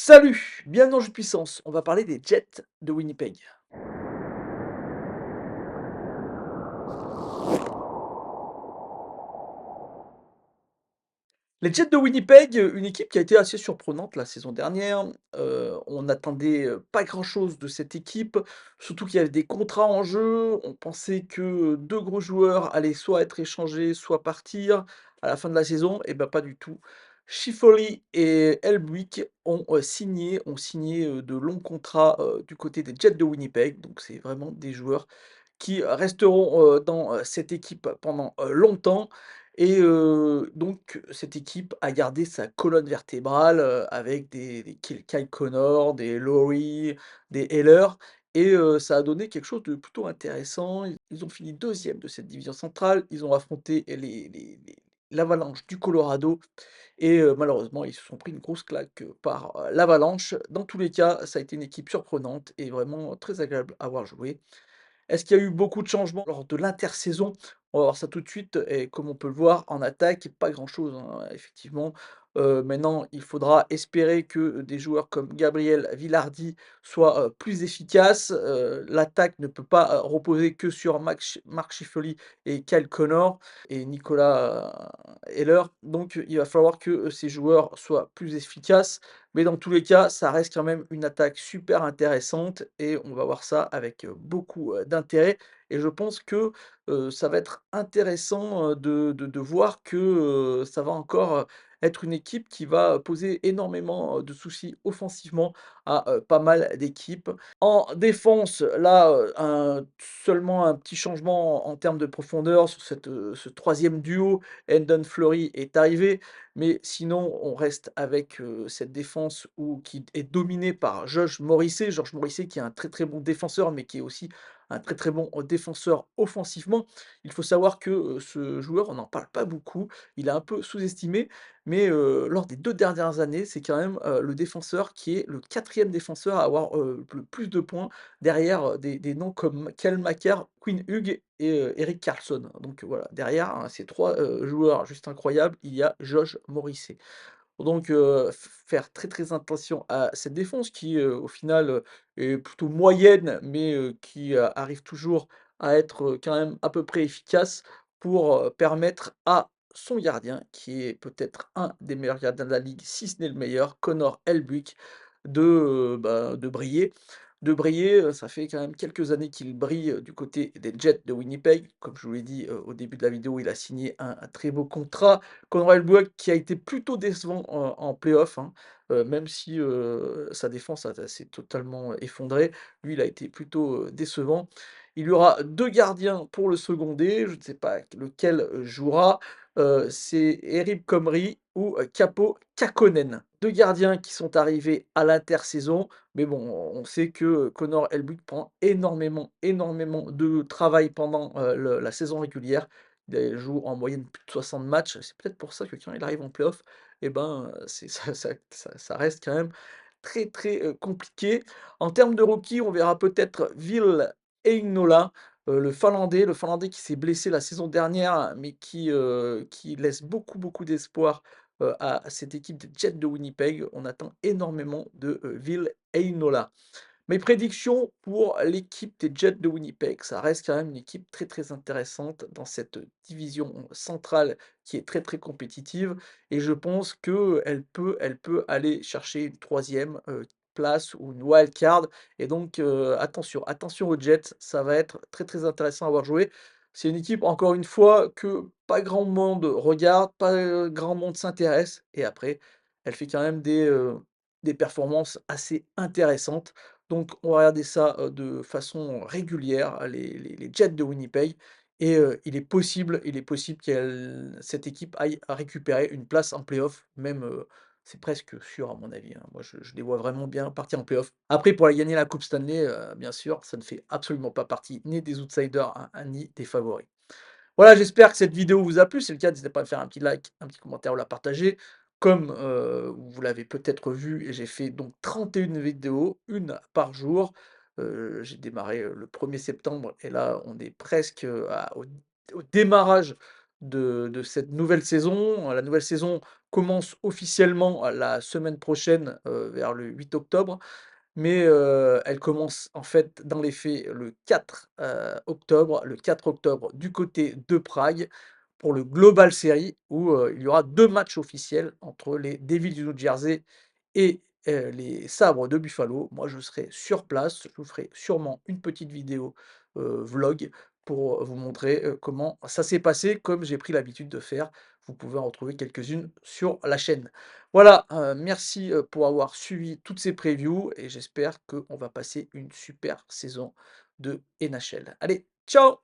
Salut, bienvenue dans Jeux de puissance. On va parler des Jets de Winnipeg. Les Jets de Winnipeg, une équipe qui a été assez surprenante la saison dernière. On n'attendait, pas grand-chose de cette équipe, surtout qu'il y avait des contrats en jeu. On pensait que 2 gros joueurs allaient soit être échangés, soit partir à la fin de la saison. Et ben pas du tout. Schifoli et Elbuik ont signé, de longs contrats, du côté des Jets de Winnipeg. Donc c'est vraiment des joueurs qui resteront, dans, cette équipe pendant, longtemps et donc cette équipe a gardé sa colonne vertébrale, avec des Kyle Connor, des Laurie, des Heller et ça a donné quelque chose de plutôt intéressant. Ils ont fini deuxième de cette division centrale. Ils ont affronté les l'Avalanche du Colorado et malheureusement, ils se sont pris une grosse claque, par, l'Avalanche. Dans tous les cas, ça a été une équipe surprenante et vraiment très agréable à voir jouer. Est-ce qu'il y a eu beaucoup de changements lors de l'intersaison? On va voir ça tout de suite et comme on peut le voir en attaque, pas grand-chose, hein, effectivement. Maintenant, il faudra espérer que des joueurs comme Gabriel Vilardi soient, plus efficaces. L'attaque ne peut pas, reposer que sur Mark Scheifele et Kyle Connor et Nicolas, Heller. Donc il va falloir que, ces joueurs soient plus efficaces. Mais dans tous les cas, ça reste quand même une attaque super intéressante et on va voir ça avec, beaucoup, d'intérêt et je pense que, ça va être intéressant, de voir que, ça va encore, être une équipe qui va poser énormément, de soucis offensivement à, pas mal d'équipes. En défense, là, seulement un petit changement en termes de profondeur sur ce 3e duo. Hendon Fleury est arrivé, mais sinon on reste avec, cette défense qui est dominée par Georges Morrissey. Georges Morrissey qui est un très, très bon défenseur, mais qui est aussi un très, très bon, défenseur offensivement. Il faut savoir que, ce joueur, on n'en parle pas beaucoup, il est un peu sous-estimé, mais lors des 2 dernières années, c'est quand même, le défenseur qui est le 4e défenseur à avoir, le plus de points derrière, des noms comme Cale Makar, Quinn Hughes et Erik Karlsson. Donc voilà, derrière, hein, ces 3 joueurs juste incroyables, il y a Josh Morrissey. Donc faire très, très attention à cette défense qui, au final, est plutôt moyenne, mais qui, arrive toujours à être, quand même à peu près efficace pour, permettre à son gardien, qui est peut-être un des meilleurs gardiens de la ligue, si ce n'est le meilleur, Connor Helbig, de briller. Ça fait quand même quelques années qu'il brille, du côté des Jets de Winnipeg. Comme je vous l'ai dit, au début de la vidéo, il a signé un très beau contrat. Conrad Buck qui a été plutôt décevant en play-off, hein, même si, sa défense s'est totalement effondrée. Lui, il a été plutôt, décevant. Il y aura 2 gardiens pour le seconder, je ne sais pas lequel, jouera, c'est Eric Comrie ou, Kaapo Kähkönen. 2 gardiens qui sont arrivés à l'intersaison, mais bon, on sait que Connor Helbig prend énormément, énormément de travail pendant, la saison régulière. Il joue en moyenne plus de 60 matchs. C'est peut-être pour ça que quand il arrive en playoff et ben, c'est ça reste quand même très, très, compliqué. En termes de rookie, on verra peut-être Ville Heinola, le Finlandais qui s'est blessé la saison dernière, mais qui laisse beaucoup, beaucoup d'espoir, à cette équipe des Jets de Winnipeg. On attend énormément de, Ville Heinola. Mes prédictions pour l'équipe des Jets de Winnipeg, ça reste quand même une équipe très, très intéressante dans cette division centrale qui est très, très compétitive et je pense qu'elle peut aller chercher une 3e, place ou une wild card et donc attention, attention aux Jets, ça va être très, très intéressant à voir jouer. C'est une équipe, encore une fois, que pas grand monde regarde, pas, grand monde s'intéresse et après, elle fait quand même des performances assez intéressantes. Donc on va regarder ça, de façon régulière, les Jets de Winnipeg et il est possible qu'elle cette équipe aille à récupérer une place en play-off, même, c'est presque sûr à mon avis, hein. Moi je les vois vraiment bien partir en play-off. Après pour aller gagner la coupe Stanley, bien sûr, ça ne fait absolument pas partie ni des outsiders, hein, ni des favoris. Voilà, j'espère que cette vidéo vous a plu. Si c'est le cas, n'hésitez pas à me faire un petit like, un petit commentaire ou la partager. Comme, vous l'avez peut-être vu, j'ai fait donc 31 vidéos, une par jour. J'ai démarré, le 1er septembre et là, on est presque, au démarrage de cette nouvelle saison. La nouvelle saison commence officiellement la semaine prochaine, vers le 8 octobre. Mais, elle commence en fait dans les faits le 4, octobre, le 4 octobre du côté de Prague pour le Global Series où, il y aura 2 matchs officiels entre les Devils du New Jersey et les Sabres de Buffalo. Moi, je serai sur place, je vous ferai sûrement une petite vidéo, vlog pour vous montrer, comment ça s'est passé comme j'ai pris l'habitude de faire. Vous pouvez en retrouver quelques-unes sur la chaîne. Voilà, merci, pour avoir suivi toutes ces previews et j'espère qu'on va passer une super saison de NHL. Allez, ciao!